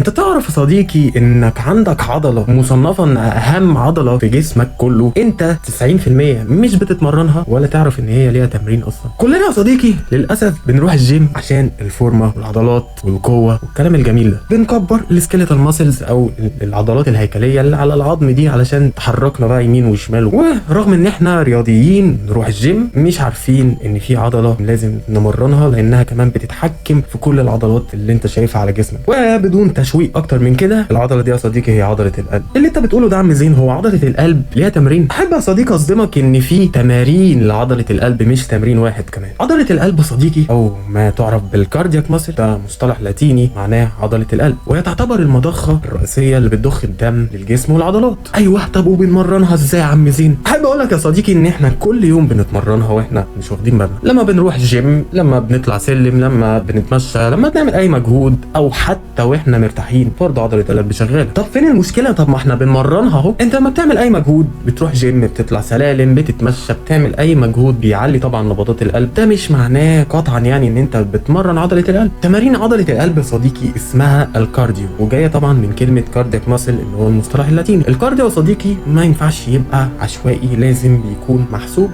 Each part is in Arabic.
انت تعرف يا صديقي انك عندك عضله مصنفه ان اهم عضله في جسمك كله، انت 90% مش بتتمرنها ولا تعرف ان هي ليها تمرين اصلا. كلنا يا صديقي للاسف بنروح الجيم عشان الفورمه والعضلات والقوه والكلام الجميل ده، بنكبر السكيليتال ماسلز او العضلات الهيكليه اللي على العظم دي علشان تحركنا بقى يمين وشمال. ورغم ان احنا رياضيين نروح الجيم مش عارفين ان في عضله لازم نمرنها لانها كمان بتتحكم في كل العضلات اللي انت شايفها على جسمك. وبدون تشويق اكتر من كده، العضله دي يا صديقي هي عضله القلب. اللي انت بتقوله ده عم زين هو عضله القلب ليها تمرين؟ احب يا صديقي اصدمك ان في تمارين لعضله القلب، مش تمرين واحد كمان. عضله القلب يا صديقي او ما تعرف بالكاردياك ماسل، ده مصطلح لاتيني معناه عضله القلب، وهي تعتبر المضخه الرئيسيه اللي بتضخ الدم للجسم والعضلات. ايوه، طب وبنمرنها ازاي يا عم زين؟ احب اقول لك يا صديقي ان احنا كل يوم بنتمرنها واحنا مش واخدين بالنا، لما بنروح الجيم، لما بنطلع سلم، لما بنتمشى، لما بنعمل اي مجهود، او حتى واحنا مرتاحين برضه عضله القلب شغاله. طب فين المشكله؟ طب ما احنا بنمرنها اهو. انت لما بتعمل اي مجهود، بتروح جيم، بتطلع سلالم، بتتمشى، بتعمل اي مجهود بيعلي طبعا نبضات القلب، ده مش معناه قطعا يعني ان انت بتمرن عضله القلب. تمارين عضله القلب يا صديقي اسمها الكارديو، وجايه طبعا من كلمه كاردياك ماسل اللي هو المصطلح اللاتيني. الكارديو يا صديقي ما ينفعش يبقى عشوائي، لازم بيكون محسوب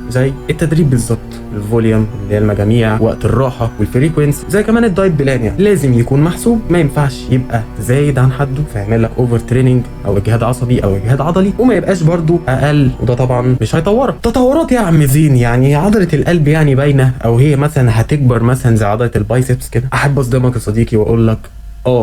زي التدريب بالظبط. الفوليوم اللي هي المجاميع، وقت الراحه، والفريكوينس، زي كمان الدايت بلان، يعني لازم يكون محسوب، ما ينفعش يبقى زايد عن حده فيعمل لك اوفر تريننج او اجهاد عصبي او اجهاد عضلي، وما يبقاش برضو اقل، وده طبعا مش هيطورك. تطورات يا عم زين، يعني عضله القلب يعني باينه، او هي مثلا هتكبر مثلا زي عضله البايسبس كده؟ احب اصدمك يا صديقي واقول لك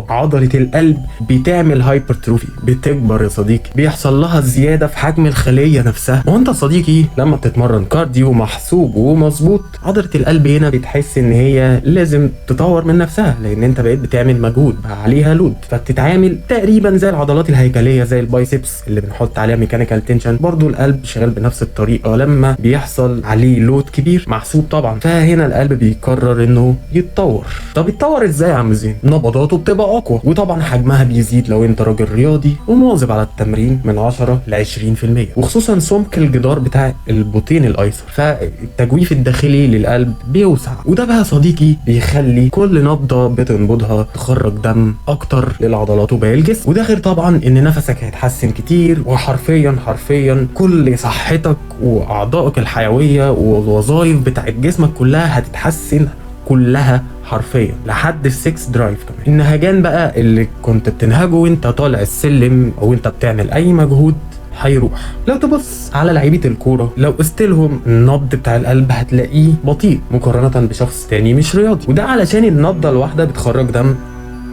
عضله القلب بتعمل هايبرتروفي، بتكبر يا صديقي، بيحصل لها زياده في حجم الخليه نفسها. وانت صديقي لما بتتمرن كارديو محسوب ومظبوط، عضله القلب هنا بتحس ان هي لازم تطور من نفسها، لان انت بقيت بتعمل مجهود عليها لود، فبتتعامل تقريبا زي العضلات الهيكليه زي البايسبس اللي بنحط عليها ميكانيكال تنشن. برضو القلب شغال بنفس الطريقه، لما بيحصل عليه لود كبير محسوب طبعا، فهنا القلب بيقرر انه يتطور. طب يتطور ازاي يا عم زين؟ نبضاته بتبقى اقوى، وطبعا حجمها بيزيد لو انت راجل رياضي ومواظب على التمرين من 10 ل 20%، وخصوصا سمك الجدار بتاع البطين الايسر، فالتجويف الداخلي للقلب بيوسع، وده بقى يا صديقي بيخلي كل نبضه بتنبضها تخرج دم اكتر للعضلات وباقي الجسم. وده غير طبعا ان نفسك هيتحسن كتير، وحرفيا كل صحتك واعضائك الحيويه والوظائف بتاعت جسمك كلها هتتحسن كلها حرفيا لحد ال6 درايف. كمان النهجان بقى اللي كنت بتنهجه وانت طالع السلم او انت بتعمل اي مجهود هيروح. لو تبص على لعيبه الكوره، لو قستلهم النبض بتاع القلب هتلاقيه بطيء مقارنه بشخص تاني مش رياضي، وده علشان النبضه الواحده بتخرج دم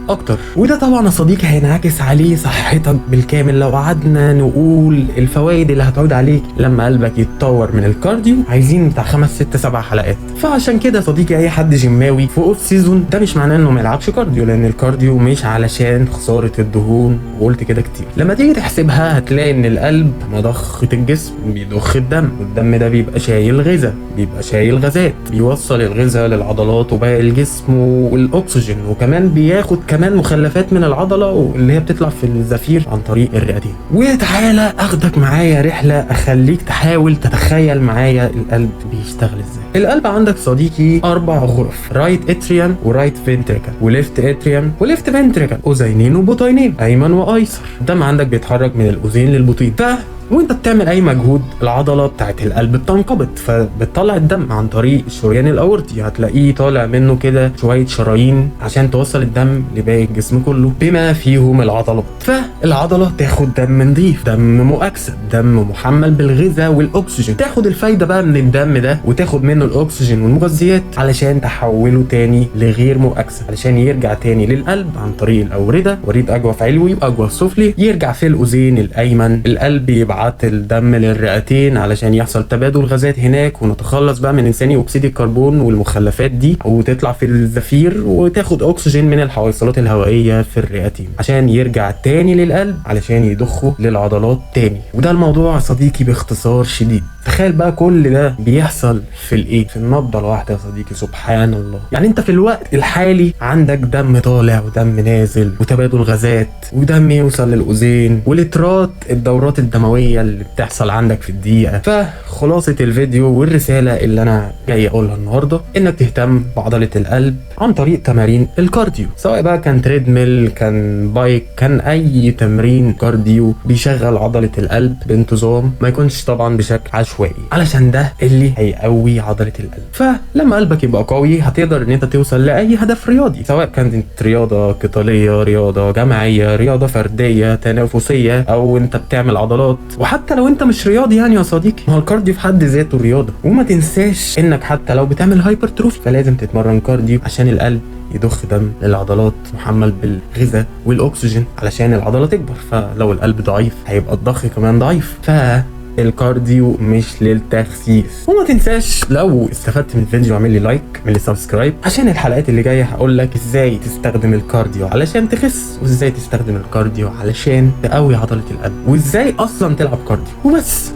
اكتر. وده طبعا يا صديقي هينعكس عليه صحتك بالكامل. لو قعدنا نقول الفوائد اللي هتعود عليك لما قلبك يتطور من الكارديو، عايزين بتاع 5 6 7 حلقات. فعشان كده يا صديقي اي حد جيماوي في اوف سيزون، ده مش معناه انه ما يلعبش كارديو، لان الكارديو مش علشان خساره الدهون، وقلت كده كتير. لما تيجي تحسبها هتلاقي ان القلب مضخه الجسم بيضخ الدم، والدم ده بيبقى شايل غذاء، بيبقى شايل غازات، بيوصل الغذاء للعضلات وباقي الجسم والاكسجين، وكمان بياخد كمان مخلفات من العضله اللي هي بتطلع في الزفير عن طريق الرئتين. وتعالى اخدك معايا رحله اخليك تحاول تتخيل معايا القلب بيشتغل ازاي. القلب عندك صديقي 4 غرف، رايت اتريوم ورايت فنتريكل وليفت اتريوم وليفت فنتريكل، اذينين وبطينين، ايمن وايسر. الدم عندك بيتحرك من الاذين للبطين، وانت بتعمل اي مجهود العضله بتاعت القلب بتنقبض، فبتطلع الدم عن طريق الشريان الاورطي، هتلاقيه طالع منه كده شويه شرايين عشان توصل الدم لباقي الجسم كله بما فيهم العضلات. فالعضله تاخد دم نظيف، دم مؤكسد، دم محمل بالغذاء والاكسجين، تاخد الفايده بقى من الدم ده وتاخد منه الاكسجين والمغذيات علشان تحوله تاني لغير مؤكسد، علشان يرجع تاني للقلب عن طريق الاورده، وريد اجوف علوي واجوف سفلي، يرجع في الاذين الايمن. القلب يبقى يبعت الدم للرئتين علشان يحصل تبادل غازات هناك، ونتخلص بقى من ثاني اكسيد الكربون والمخلفات دي، وتطلع في الزفير وتاخد اكسجين من الحويصلات الهوائيه في الرئتين عشان يرجع تاني للقلب علشان يضخه للعضلات تاني. وده الموضوع يا صديقي باختصار شديد. تخيل بقى كل ده بيحصل في في النبضه الواحده يا صديقي. سبحان الله. يعني انت في الوقت الحالي عندك دم طالع ودم نازل وتبادل غازات، ودم يوصل للاذين، ولترات الدورات الدمويه الدمويه اللي بتحصل عندك في الدقيقه. فخلاصه الفيديو والرساله اللي انا جاي اقولها النهارده انك تهتم بعضله القلب عن طريق تمارين الكارديو، سواء بقى كان تريدميل، كان بايك، كان اي تمرين كارديو بيشغل عضله القلب بانتظام، ما يكونش طبعا بشكل عشوائي، علشان ده اللي هيقوي عضله القلب. فلما قلبك يبقى قوي هتقدر ان انت توصل لاي هدف رياضي، سواء كانت رياضه قتاليه، رياضه جماعيه، رياضه فرديه تنافسيه، او انت بتعمل عضلات. وحتى لو انت مش رياضي يعني يا صديقي، ما هو الكارديو في حد ذاته رياضه. وما تنساش انك حتى لو بتعمل هايبرتروفي فلازم تتمرن كارديو عشان القلب يضخ دم للعضلات محمل بالغذاء والاكسجين علشان العضله تكبر. فلو القلب ضعيف هيبقى الضخ كمان ضعيف. الكارديو مش للتخسيس. وما تنساش لو استفدت من الفيديو اعمل لي لايك، اعمل لي سبسكرايب، عشان الحلقات اللي جايه هقول لك ازاي تستخدم الكارديو علشان تخس، وازاي تستخدم الكارديو علشان تقوي عضله القلب، وازاي اصلا تلعب كارديو وبس.